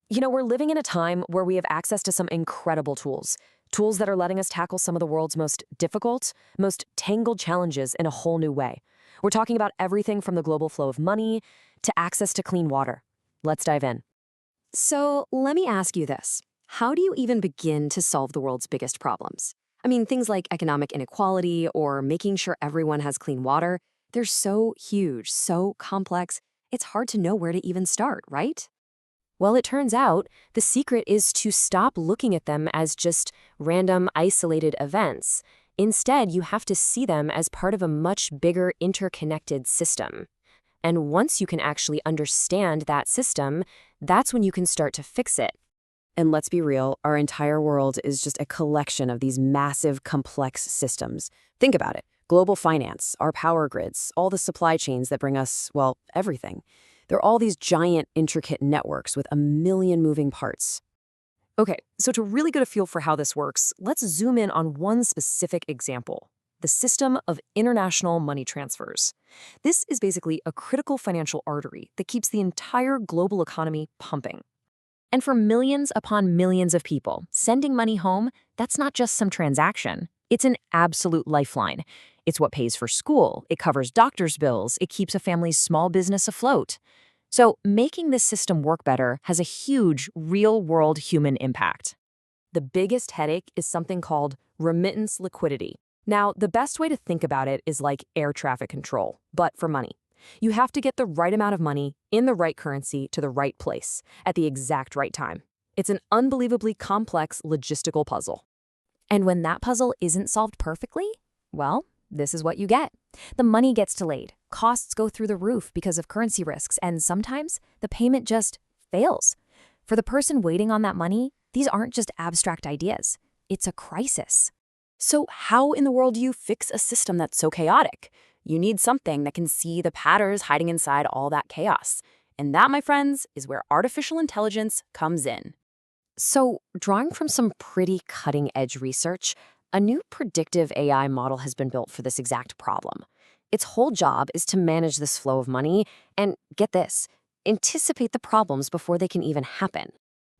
We're living in a time where we have access to some incredible tools. Tools that are letting us tackle some of the world's most difficult, most tangled challenges in a whole new way. We're talking about everything from the global flow of money to access to clean water. Let's dive in. So let me ask you this. How do you even begin to solve the world's biggest problems? I mean, things like economic inequality or making sure everyone has clean water, they're so huge, so complex, it's hard to know where to even start, right? Well, it turns out the secret is to stop looking at them as just random, isolated events. Instead, you have to see them as part of a much bigger, interconnected system. And once you can actually understand that system, that's when you can start to fix it. And let's be real, our entire world is just a collection of these massive, complex systems. Think about it. Global finance, our power grids, all the supply chains that bring us, well, everything. They're all these giant, intricate networks with a million moving parts. Okay, so to really get a feel for how this works, let's zoom in on one specific example: the system of international money transfers. This is basically a critical financial artery that keeps the entire global economy pumping. And for millions upon millions of people, sending money home, that's not just some transaction. It's an absolute lifeline. It's what pays for school, it covers doctor's bills, it keeps a family's small business afloat. So making this system work better has a huge, real-world human impact. The biggest headache is something called remittance liquidity. Now, the best way to think about it is like air traffic control, but for money. You have to get the right amount of money in the right currency to the right place at the exact right time. It's an unbelievably complex logistical puzzle. And when that puzzle isn't solved perfectly, well, this is what you get. The money gets delayed, costs go through the roof because of currency risks, and sometimes the payment just fails. For the person waiting on that money, these aren't just abstract ideas. It's a crisis. So how in the world do you fix a system that's so chaotic? You need something that can see the patterns hiding inside all that chaos. And that, my friends, is where artificial intelligence comes in. So, drawing from some pretty cutting-edge research, a new predictive AI model has been built for this exact problem. Its whole job is to manage this flow of money and, get this, anticipate the problems before they can even happen.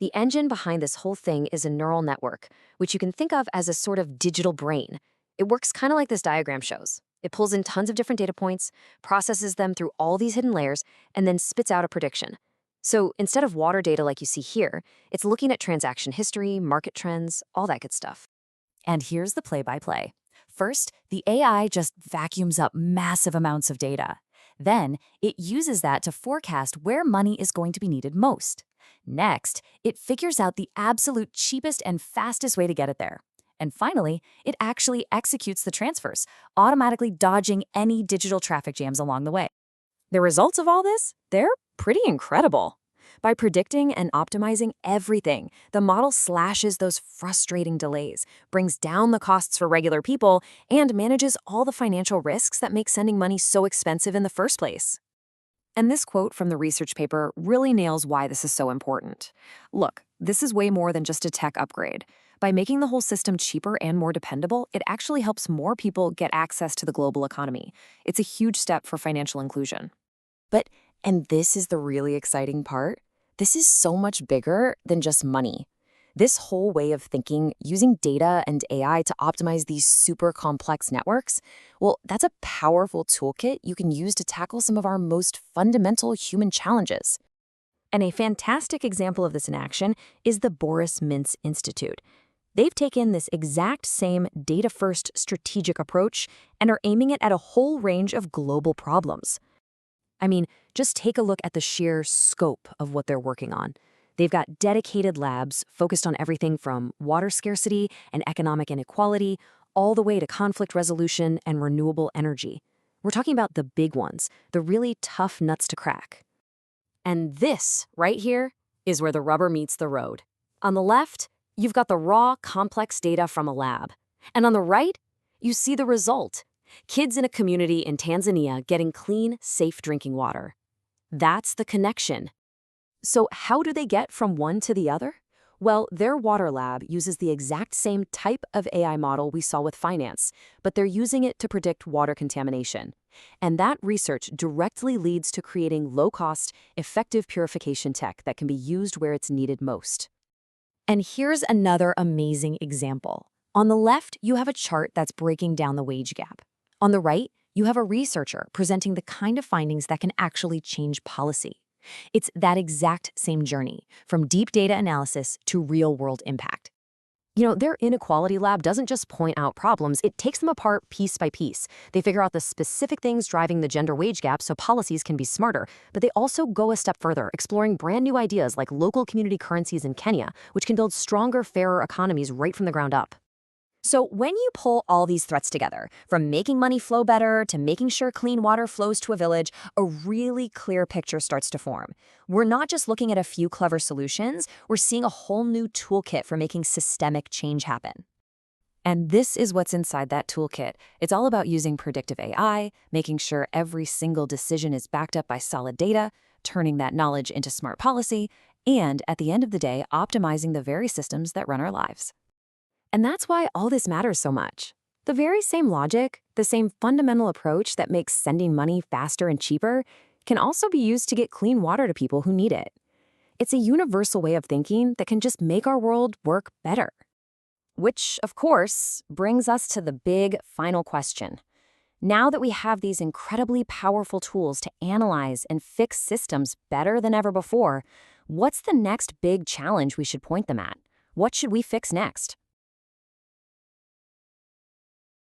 The engine behind this whole thing is a neural network, which you can think of as a sort of digital brain. It works kind of like this diagram shows. It pulls in tons of different data points, processes them through all these hidden layers, and then spits out a prediction. So instead of water data like you see here, it's looking at transaction history, market trends, all that good stuff. And here's the play-by-play. First, the AI just vacuums up massive amounts of data. Then, it uses that to forecast where money is going to be needed most. Next, it figures out the absolute cheapest and fastest way to get it there. And finally, it actually executes the transfers, automatically dodging any digital traffic jams along the way. The results of all this? They're pretty incredible. By predicting and optimizing everything, the model slashes those frustrating delays, brings down the costs for regular people, and manages all the financial risks that make sending money so expensive in the first place. And this quote from the research paper really nails why this is so important. Look, this is way more than just a tech upgrade. By making the whole system cheaper and more dependable, it actually helps more people get access to the global economy. It's a huge step for financial inclusion. And this is the really exciting part, this is so much bigger than just money. This whole way of thinking, using data and AI to optimize these super complex networks, well, that's a powerful toolkit you can use to tackle some of our most fundamental human challenges. And a fantastic example of this in action is the Boris Mintz Institute. They've taken this exact same data-first strategic approach and are aiming it at a whole range of global problems. I mean, just take a look at the sheer scope of what they're working on. They've got dedicated labs focused on everything from water scarcity and economic inequality, all the way to conflict resolution and renewable energy. We're talking about the big ones, the really tough nuts to crack. And this, right here, is where the rubber meets the road. On the left, you've got the raw, complex data from a lab. And on the right, you see the result. Kids in a community in Tanzania getting clean, safe drinking water. That's the connection. So how do they get from one to the other? Well, their water lab uses the exact same type of AI model we saw with finance, but they're using it to predict water contamination. And that research directly leads to creating low-cost, effective purification tech that can be used where it's needed most. And here's another amazing example. On the left, you have a chart that's breaking down the wage gap. On the right, you have a researcher presenting the kind of findings that can actually change policy. It's that exact same journey, from deep data analysis to real-world impact. Their inequality lab doesn't just point out problems, it takes them apart piece by piece. They figure out the specific things driving the gender wage gap so policies can be smarter, but they also go a step further, exploring brand new ideas like local community currencies in Kenya, which can build stronger, fairer economies right from the ground up. So when you pull all these threats together, from making money flow better to making sure clean water flows to a village, a really clear picture starts to form. We're not just looking at a few clever solutions, we're seeing a whole new toolkit for making systemic change happen. And this is what's inside that toolkit. It's all about using predictive AI, making sure every single decision is backed up by solid data, turning that knowledge into smart policy, and at the end of the day, optimizing the very systems that run our lives. And that's why all this matters so much. The very same logic, the same fundamental approach that makes sending money faster and cheaper, can also be used to get clean water to people who need it. It's a universal way of thinking that can just make our world work better. Which, of course, brings us to the big final question. Now that we have these incredibly powerful tools to analyze and fix systems better than ever before, what's the next big challenge we should point them at? What should we fix next?